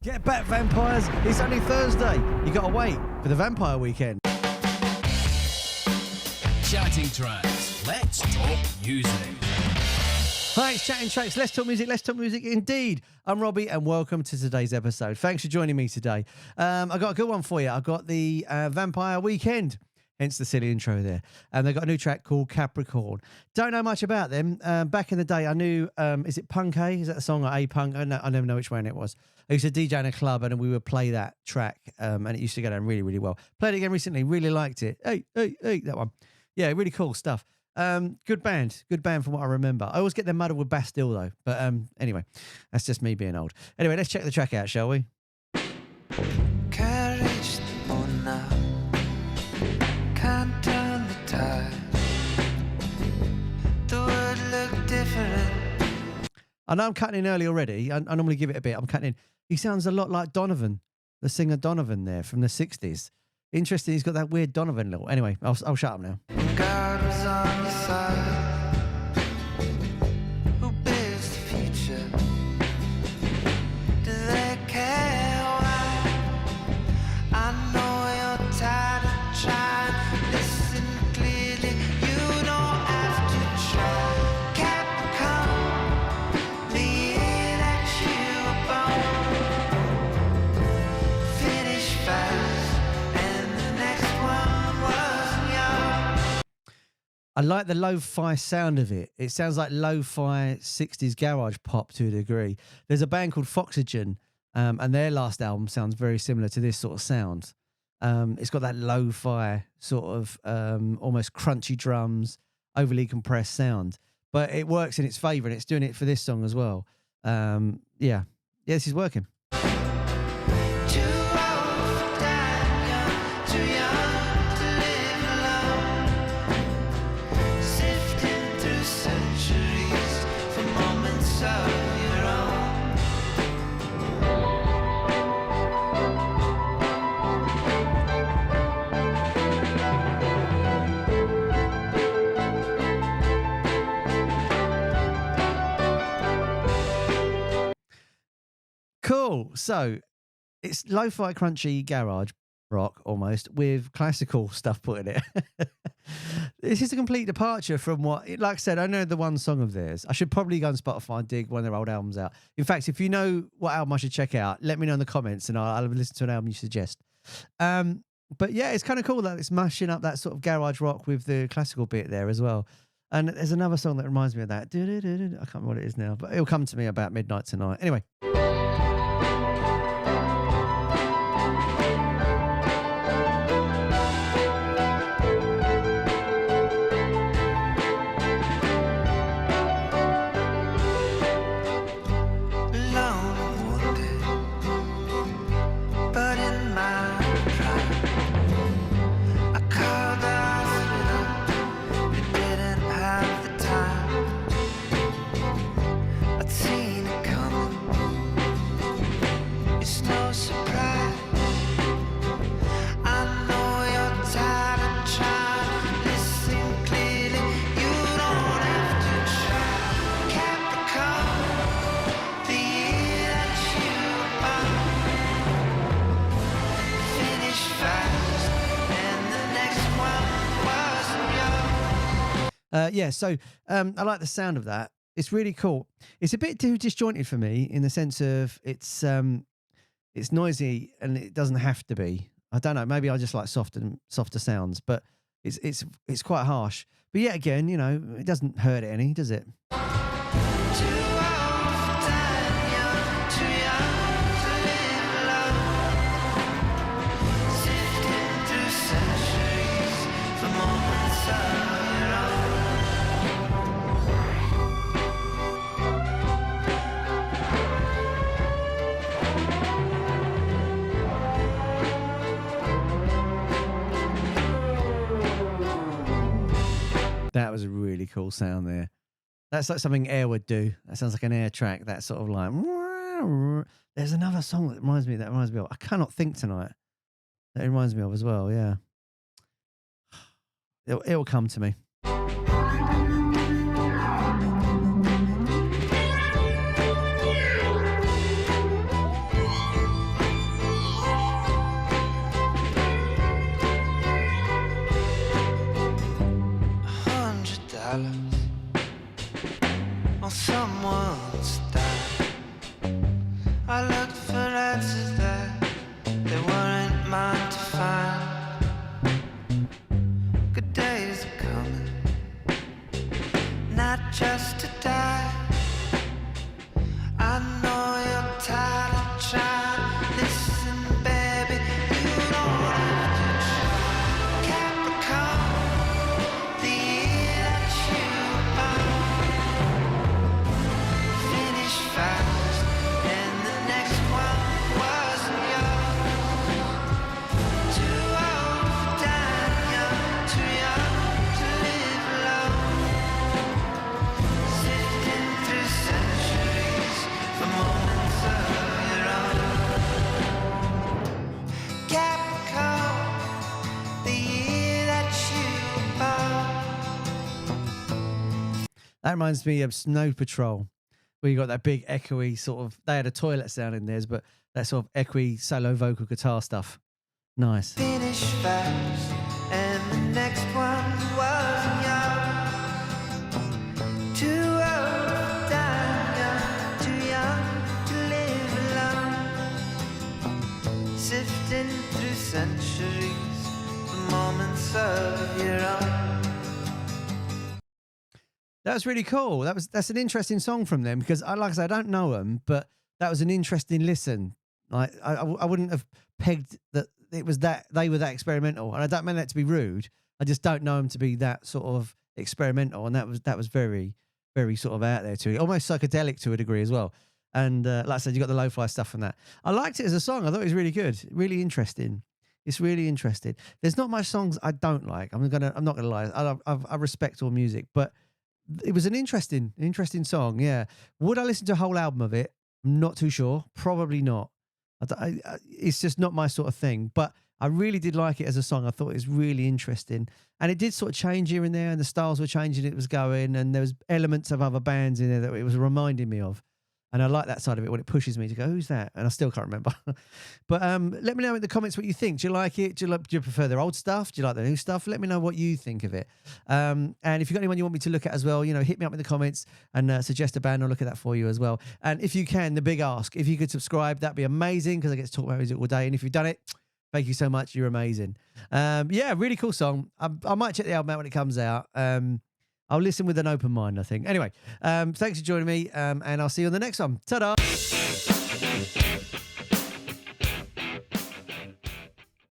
Get back, vampires. It's only Thursday. You got to wait for the vampire weekend. Chatting Tracks. Let's talk music. Hi, it's Chatting Tracks. Let's talk music. Let's talk music indeed. I'm Robbie and welcome to today's episode. Thanks for joining me today. I got a good one for you. I got the Vampire Weekend, hence the silly intro there. And they've got a new track called Capricorn. Don't know much about them. Back in the day, I knew, is it Punk A? Is that the song or A Punk? I never know which one it was. I used to DJ in a club and we would play that track and it used to go down really, really well. Played it again recently, really liked it. Hey, that one. Yeah, really cool stuff. Good band from what I remember. I always get them muddled with Bastille though. But anyway, that's just me being old. Anyway, let's check the track out, shall we? Courage now. Can't turn the tide. The world look different. I know I'm cutting in early already. I normally give it a bit. I'm cutting in. He sounds a lot like Donovan, the singer Donovan there from the 60s. Interesting, he's got that weird Donovan little. Anyway, I'll shut up now. God was on your side. Who builds the future? Do they care why? I know you're tired of trying. Listen clearly, you don't have to try. Capricorn, the year that you were born. Finish fast, and the next one was young. I like the lo-fi sound of it. It sounds like lo-fi 60s garage pop to a degree. There's a band called Foxygen, and their last album sounds very similar to this sort of sound. It's got that lo-fi sort of almost crunchy drums, overly compressed sound. But it works in its favour, and it's doing it for this song as well. Yeah, this is working. Too old for dying young, too young to live alone. Sifting through centuries for moments of your own. Cool. So it's lo-fi crunchy garage rock almost with classical stuff put in it. This is a complete departure from what, like I said, I know the one song of theirs. I should probably go on Spotify and dig one of their old albums out. In fact, if you know what album I should check out, let me know in the comments and I'll listen to an album you suggest. But yeah, it's kind of cool that it's mashing up that sort of garage rock with the classical bit there as well. And there's another song that reminds me of that. I can't remember what it is now, but it'll come to me about midnight tonight. Anyway. So I like the sound of that. It's really cool. It's a bit too disjointed for me in the sense of it's noisy and it doesn't have to be. I don't know. Maybe I just like softer sounds, but it's quite harsh. But yet again, you know, it doesn't hurt it any, does it? That was a really cool sound there. That's like something Air would do. That sounds like an Air track. That sort of like. There's another song that reminds me of. I cannot think tonight. That it reminds me of as well. Yeah. It'll come to me. answers that they weren't mine to find. Good days are coming, not just to die. I know you're tired of trying. Listen, baby, you don't have to try. Capricorn, the year that you were born, finish fast, and the next one wasn't yours. Too old for dying young, too young to live alone. Sifting through centuries for moments of your own. Capricorn, the year that you were born. That reminds me of Snow Patrol, where you got that big echoey sort of. They had a toilet sound in theirs, but that sort of echoey solo vocal guitar stuff. Nice. Finish fast, and the next one wasn't yours. Too old for dying young, too young to live alone. Sifting through centuries, the moments of your own. That was really cool. That's an interesting song from them because like I said, I don't know them, but that was an interesting listen. Like I wouldn't have pegged that it was that they were that experimental, and I don't mean that to be rude. I just don't know them to be that sort of experimental, and that was very, very sort of out there to almost psychedelic to a degree as well. And like I said, you got the lo-fi stuff from that. I liked it as a song. I thought it was really good, really interesting. It's really interesting. There's not much songs I don't like. I'm not gonna lie. I respect all music, but it was an interesting song. Yeah. Would I listen to a whole album of it? I'm not too sure. Probably not. It's just not my sort of thing. But I really did like it as a song. I thought it was really interesting, and it did sort of change here and there, and the styles were changing. It was going, and there was elements of other bands in there that it was reminding me of. And I like that side of it when it pushes me to go, who's that? And I still can't remember. But let me know in the comments what you think. Do you like it? Do you prefer their old stuff? Do you like the new stuff? Let me know what you think of it. And if you've got anyone you want me to look at as well, hit me up in the comments and suggest a band. I'll look at that for you as well. And if you can, the big ask, if you could subscribe, that'd be amazing because I get to talk about music all day. And if you've done it, thank you so much. You're amazing. Yeah, really cool song. I might check the album out when it comes out. I'll listen with an open mind, I think. Anyway, thanks for joining me, and I'll see you on the next one. Ta-da!